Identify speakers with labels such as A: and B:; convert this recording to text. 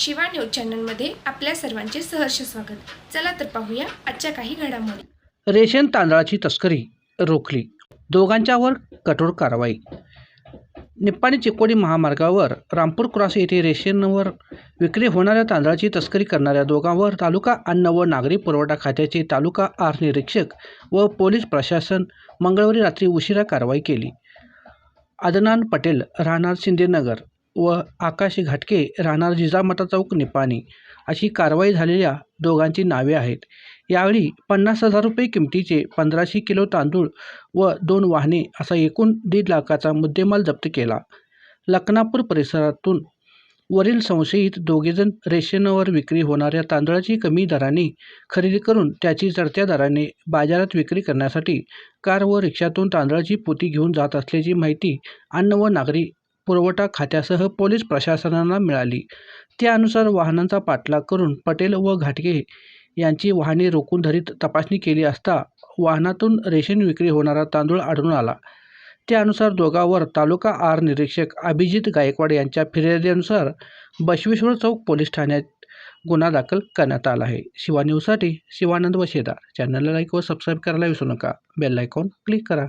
A: Shiva news चॅनलमध्ये आपल्या सर्वांचे सहर्ष स्वागत। चला तर पाहूया आजच्या काही घडामोडी।
B: रेशन तांदळाची तस्करी रोखली, दोघांच्यावर कठोर कारवाई। निप्पाणी चिकोडी महामार्गावर रामपूर क्रॉस येथे रेशनवर विक्री होणाऱ्या तांदळाची तस्करी करणाऱ्या दोघांवर तालुका अन्न व नागरी पुरवठा खात्याचे तालुका आर निरीक्षक व पोलीस प्रशासन मंगळवारी रात्री उशिरा कारवाई केली। अदनान पटेल राहणार शिंदेनगर व आकाश घाटके राहणार जिजामाता चौक निप्पाणी अशी कारवाई झालेल्या दोघांची नावे आहेत। यावेळी 50,000 रुपये किमतीचे 1500 किलो तांदूळ व 2 वाहने असा एकूण 1.5 लाखाचा मुद्देमाल जप्त केला। लखनापूर परिसरातून वरील संशयित दोघेजण रेशनवर विक्री होणाऱ्या तांदळाची कमी दराने खरेदी करून त्याची चढत्या दराने बाजारात विक्री करण्यासाठी कार व रिक्षातून तांदळाची पोती घेऊन जात असल्याची माहिती अन्न व नागरी पुरवठा खात्यासह पोलीस प्रशासनाला मिळाली। त्यानुसार वाहनांचा पाठलाग करून पटेल व घाटके यांची वाहने रोखून धरीत तपासणी केली असता वाहनातून रेशन विक्री होणारा तांदूळ आढळून आला। त्यानुसार दोघांवर तालुका आर निरीक्षक अभिजित गायकवाड यांच्या फिर्यादीनुसार बसवेश्वर चौक पोलीस ठाण्यात गुन्हा दाखल करण्यात आला आहे। शिवा न्यूजसाठी शिवानंद वशेदार। चॅनलला लाईक व सबस्क्राईब करायला विसरू नका। बेल आयकॉन क्लिक करा।